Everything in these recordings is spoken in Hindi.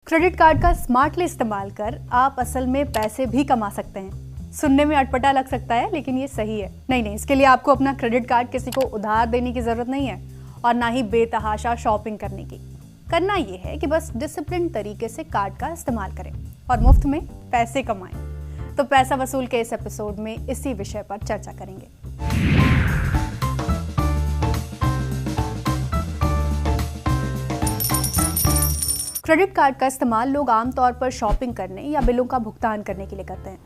क्रेडिट कार्ड का स्मार्टली इस्तेमाल कर आप असल में पैसे भी कमा सकते हैं। सुनने में अटपटा लग सकता है, लेकिन ये सही है। नहीं, इसके लिए आपको अपना क्रेडिट कार्ड किसी को उधार देने की जरूरत नहीं है और ना ही बेतहाशा शॉपिंग करने की। करना ये है कि बस डिसिप्लिन तरीके से कार्ड का इस्तेमाल करें और मुफ्त में पैसे कमाएं। तो पैसा वसूल के इस एपिसोड में इसी विषय पर चर्चा करेंगे। क्रेडिट कार्ड का इस्तेमाल लोग आमतौर पर शॉपिंग करने या बिलों का भुगतान करने के लिए करते हैं,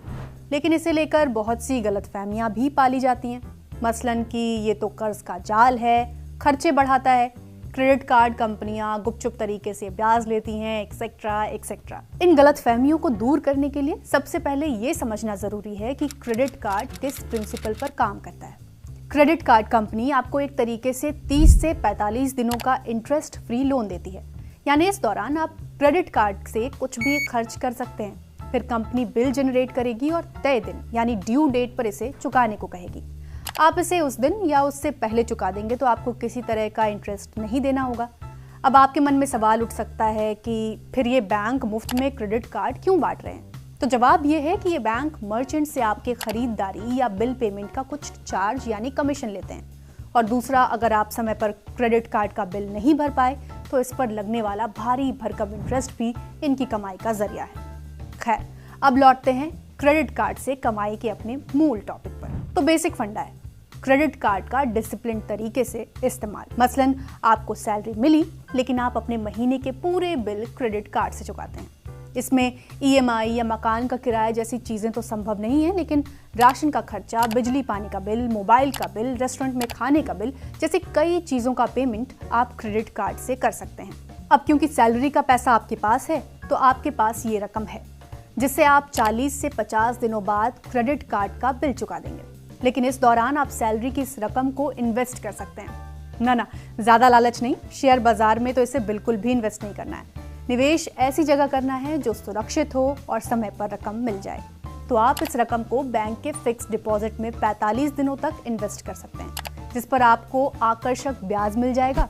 लेकिन इसे लेकर बहुत सी गलतफहमियां भी पाली जाती हैं। मसलन कि ये तो कर्ज का जाल है, खर्चे बढ़ाता है, क्रेडिट कार्ड कंपनियां गुपचुप तरीके से ब्याज लेती हैं, एक्सेट्रा एक्सेट्रा। इन गलतफहमियों को दूर करने के लिए सबसे पहले ये समझना जरूरी है कि क्रेडिट कार्ड किस प्रिंसिपल पर काम करता है। क्रेडिट कार्ड कंपनी आपको एक तरीके से 30 से 45 दिनों का इंटरेस्ट फ्री लोन देती है, यानी इस दौरान आप क्रेडिट कार्ड से कुछ भी खर्च कर सकते हैं। फिर कंपनी बिल जनरेट करेगी और तय दिन यानी ड्यू डेट पर इसे चुकाने को कहेगी। आप इसे उस दिन या उससे पहले चुका देंगे तो आपको किसी तरह का इंटरेस्ट नहीं देना होगा। अब आपके मन में सवाल उठ सकता है कि फिर ये बैंक मुफ्त में क्रेडिट कार्ड क्यों बांट रहे हैं? तो जवाब ये है कि ये बैंक मर्चेंट से आपके खरीदारी या बिल पेमेंट का कुछ चार्ज यानी कमीशन लेते हैं। और दूसरा, अगर आप समय पर क्रेडिट कार्ड का बिल नहीं भर पाए तो इस पर लगने वाला भारी भरकम इंटरेस्ट भी इनकी कमाई का जरिया है। खैर, अब लौटते हैं क्रेडिट कार्ड से कमाई के अपने मूल टॉपिक पर। तो बेसिक फंडा है क्रेडिट कार्ड का डिसिप्लिन तरीके से इस्तेमाल। मसलन आपको सैलरी मिली, लेकिन आप अपने महीने के पूरे बिल क्रेडिट कार्ड से चुकाते हैं। इसमें EMI या मकान का किराया जैसी चीज़ें तो संभव नहीं है, लेकिन राशन का खर्चा, बिजली पानी का बिल, मोबाइल का बिल, रेस्टोरेंट में खाने का बिल जैसी कई चीज़ों का पेमेंट आप क्रेडिट कार्ड से कर सकते हैं। अब क्योंकि सैलरी का पैसा आपके पास है, तो आपके पास ये रकम है जिससे आप 40 से 50 दिनों बाद क्रेडिट कार्ड का बिल चुका देंगे। लेकिन इस दौरान आप सैलरी की इस रकम को इन्वेस्ट कर सकते हैं। ना, ज़्यादा लालच नहीं। शेयर बाजार में तो इसे बिल्कुल भी इन्वेस्ट नहीं करना है। निवेश ऐसी जगह करना है जो सुरक्षित हो और समय पर रकम मिल जाए। तो आप इस रकम को बैंक के फिक्स डिपॉजिट में 45 दिनों तक इन्वेस्ट कर सकते हैं, जिस पर आपको आकर्षक ब्याज मिल जाएगा।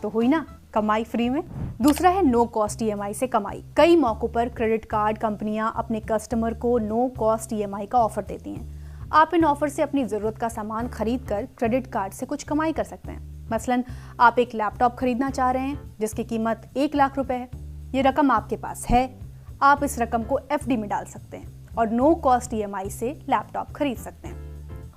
तो हुई ना कमाई फ्री में। दूसरा है नो कॉस्ट EMI से कमाई। कई मौकों पर क्रेडिट कार्ड कंपनियां अपने कस्टमर को नो कॉस्ट EMI का ऑफर देती हैं। आप इन ऑफर से अपनी जरूरत का सामान खरीद कर क्रेडिट कार्ड से कुछ कमाई कर सकते हैं। मसलन आप एक लैपटॉप खरीदना चाह रहे हैं जिसकी कीमत 1 लाख रुपए है। ये रकम आपके पास है, आप इस रकम को FD में डाल सकते हैं और नो कॉस्ट EMI से लैपटॉप खरीद सकते हैं।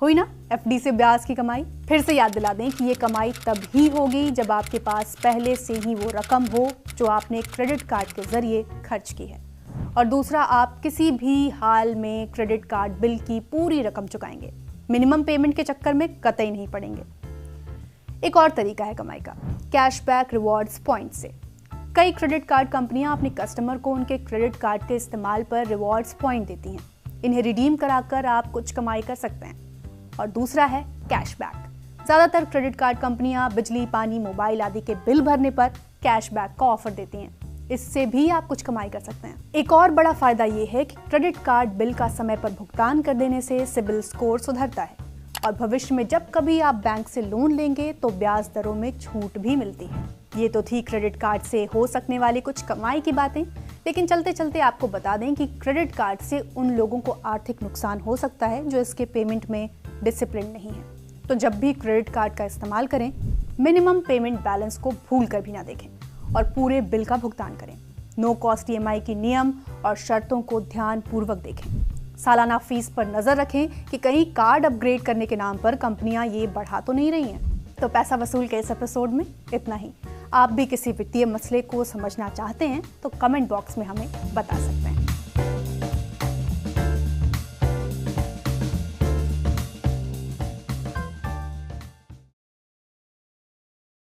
हुई ना FD से ब्याज की कमाई। फिर से याद दिला दें कि ये कमाई तब ही होगी जब आपके पास पहले से ही वो रकम हो जो आपने क्रेडिट कार्ड के जरिए खर्च की है। और दूसरा, आप किसी भी हाल में क्रेडिट कार्ड बिल की पूरी रकम चुकाएंगे। मिनिमम पेमेंट के चक्कर में कतई नहीं पड़ेंगे। एक और तरीका है कमाई का, कैशबैक रिवॉर्ड्स पॉइंट से। कई क्रेडिट कार्ड कंपनियां अपने कस्टमर को उनके क्रेडिट कार्ड के इस्तेमाल पर रिवॉर्ड्स पॉइंट देती हैं। इन्हें रिडीम कराकर आप कुछ कमाई कर सकते हैं। और दूसरा है कैशबैक। ज़्यादातर क्रेडिट कार्ड कंपनियां बिजली, पानी, मोबाइल आदि के बिल भरने पर कैशबैक का ऑफर देती हैं। इससे भी आप कुछ कमाई कर सकते हैं। एक और बड़ा फायदा ये है कि क्रेडिट कार्ड बिल का समय पर भुगतान कर देने से सिबिल स्कोर सुधरता है और भविष्य में जब कभी आप बैंक से लोन लेंगे तो ब्याज दरों में छूट भी मिलती है। ये तो थी क्रेडिट कार्ड से हो सकने वाली कुछ कमाई की बातें, लेकिन चलते चलते आपको बता दें कि क्रेडिट कार्ड से उन लोगों को आर्थिक नुकसान हो सकता है जो इसके पेमेंट में डिसिप्लिन नहीं है। तो जब भी क्रेडिट कार्ड का इस्तेमाल करें, मिनिमम पेमेंट बैलेंस को भूल कर भी ना देखें और पूरे बिल का भुगतान करें। नो कॉस्ट EMI की नियम और शर्तों को ध्यान पूर्वक देखें। सालाना फीस पर नजर रखें कि कहीं कार्ड अपग्रेड करने के नाम पर कंपनियां ये बढ़ा तो नहीं रही हैं। तो पैसा वसूल के इस एपिसोड में इतना ही। आप भी किसी वित्तीय मसले को समझना चाहते हैं तो कमेंट बॉक्स में हमें बता सकते हैं।